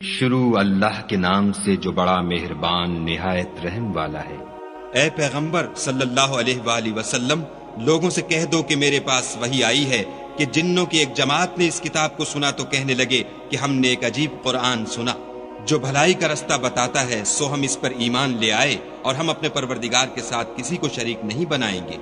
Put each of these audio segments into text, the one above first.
شروع اللہ کے نام سے جو بڑا مہربان نہایت رحم والا ہے۔ اے پیغمبر صلی اللہ علیہ وآلہ وسلم، لوگوں سے کہہ دو کہ میرے پاس وحی آئی ہے کہ جنوں کی ایک جماعت نے اس کتاب کو سنا تو کہنے لگے کہ ہم نے ایک عجیب قرآن سنا جو بھلائی کا رستہ بتاتا ہے، سو ہم اس پر ایمان لے آئے اور ہم اپنے پروردگار کے ساتھ کسی کو شریک نہیں بنائیں گے۔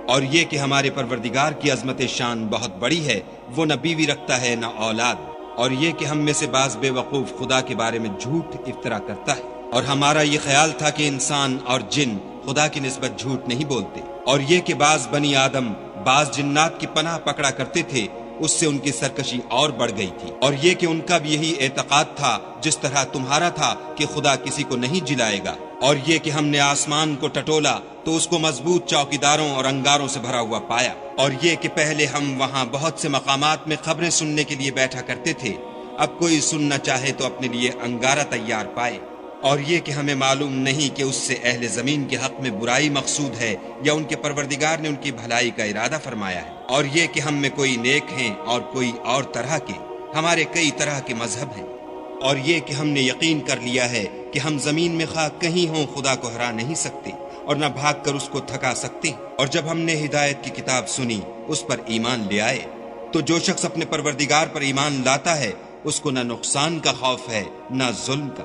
اور یہ کہ ہمارے پروردگار کی عظمت شان بہت بڑی ہے، وہ نہ بیوی رکھتا ہے نہ اولاد، اور یہ کہ ہم میں سے بعض بے وقوف خدا کے بارے میں جھوٹ افطرا کرتا ہے، اور ہمارا یہ خیال تھا کہ انسان اور جن خدا کی نسبت جھوٹ نہیں بولتے، اور یہ کہ بعض بنی آدم بعض جنات کی پناہ پکڑا کرتے تھے، اس سے ان کی سرکشی اور بڑھ گئی تھی، اور یہ کہ ان کا بھی یہی اعتقاد تھا جس طرح تمہارا تھا کہ خدا کسی کو نہیں جلائے گا، اور یہ کہ ہم نے آسمان کو ٹٹولا تو اس کو مضبوط چوکیداروں اور انگاروں سے بھرا ہوا پایا، اور یہ کہ پہلے ہم وہاں بہت سے مقامات میں خبریں سننے کے لیے بیٹھا کرتے تھے، اب کوئی سننا چاہے تو اپنے لیے انگارہ تیار پائے، اور یہ کہ ہمیں معلوم نہیں کہ اس سے اہل زمین کے حق میں برائی مقصود ہے یا ان کے پروردگار نے ان کی بھلائی کا ارادہ فرمایا ہے، اور یہ کہ ہم میں کوئی نیک ہیں اور کوئی اور طرح کے، ہمارے کئی طرح کے مذہب ہیں، اور یہ کہ ہم نے یقین کر لیا ہے کہ ہم زمین میں خواہ کہیں ہوں خدا کو ہرا نہیں سکتے اور نہ بھاگ کر اس کو تھکا سکتے، اور جب ہم نے ہدایت کی کتاب سنی اس پر ایمان لے آئے، تو جو شخص اپنے پروردگار پر ایمان لاتا ہے اس کو نہ نقصان کا خوف ہے نہ ظلم کا،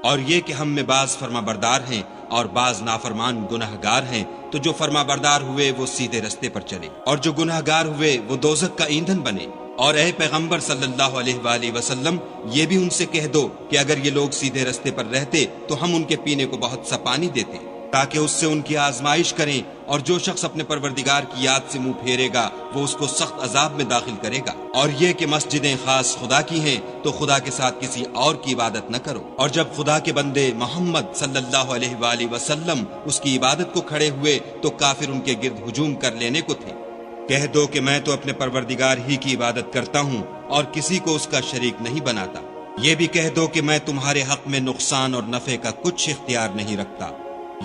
اور یہ کہ ہم میں بعض فرما بردار ہیں اور بعض نافرمان گناہگار ہیں، تو جو فرما بردار ہوئے وہ سیدھے رستے پر چلے اور جو گناہگار ہوئے وہ دوزخ کا ایندھن بنے۔ اور اے پیغمبر صلی اللہ علیہ وآلہ وسلم، یہ بھی ان سے کہہ دو کہ اگر یہ لوگ سیدھے رستے پر رہتے تو ہم ان کے پینے کو بہت سا پانی دیتے تاکہ اس سے ان کی آزمائش کریں، اور جو شخص اپنے پروردگار کی یاد سے منہ پھیرے گا وہ اس کو سخت عذاب میں داخل کرے گا، اور یہ کہ مسجدیں خاص خدا کی ہیں تو خدا کے ساتھ کسی اور کی عبادت نہ کرو، اور جب خدا کے بندے محمد صلی اللہ علیہ وآلہ وسلم اس کی عبادت کو کھڑے ہوئے تو کافر ان کے گرد ہجوم کر لینے کو تھے، کہہ دو کہ میں تو اپنے پروردگار ہی کی عبادت کرتا ہوں اور کسی کو اس کا شریک نہیں بناتا، یہ بھی کہہ دو کہ میں تمہارے حق میں نقصان اور نفع کا کچھ اختیار نہیں رکھتا،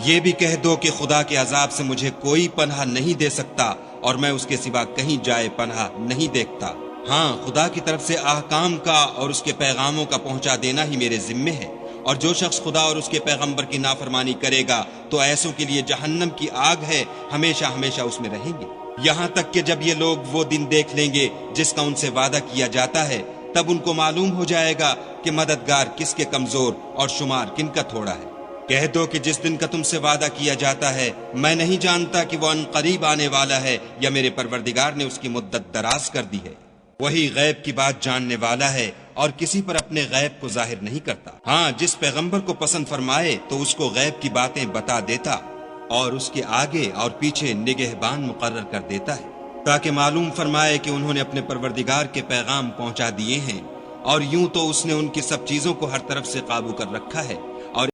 یہ بھی کہہ دو کہ خدا کے عذاب سے مجھے کوئی پناہ نہیں دے سکتا اور میں اس کے سوا کہیں جائے پناہ نہیں دیکھتا، ہاں خدا کی طرف سے احکام کا اور اس کے پیغاموں کا پہنچا دینا ہی میرے ذمے ہے، اور جو شخص خدا اور اس کے پیغمبر کی نافرمانی کرے گا تو ایسوں کے لیے جہنم کی آگ ہے، ہمیشہ ہمیشہ اس میں رہیں گے، یہاں تک کہ جب یہ لوگ وہ دن دیکھ لیں گے جس کا ان سے وعدہ کیا جاتا ہے، تب ان کو معلوم ہو جائے گا کہ مددگار کس کے کمزور اور شمار کن کا تھوڑا ہے۔ کہہ دو کہ جس دن کا تم سے وعدہ کیا جاتا ہے میں نہیں جانتا کہ وہ ان قریب آنے والا ہے یا میرے پروردگار نے اس کی مدت دراز کر دی ہے، وہی غیب کی بات جاننے والا ہے اور کسی پر اپنے غیب کو ظاہر نہیں کرتا، ہاں جس پیغمبر کو پسند فرمائے تو اس کو غیب کی باتیں بتا دیتا اور اس کے آگے اور پیچھے نگہبان مقرر کر دیتا ہے تاکہ معلوم فرمائے کہ انہوں نے اپنے پروردگار کے پیغام پہنچا دیے ہیں، اور یوں تو اس نے ان کی سب چیزوں کو ہر طرف سے قابو کر رکھا ہے،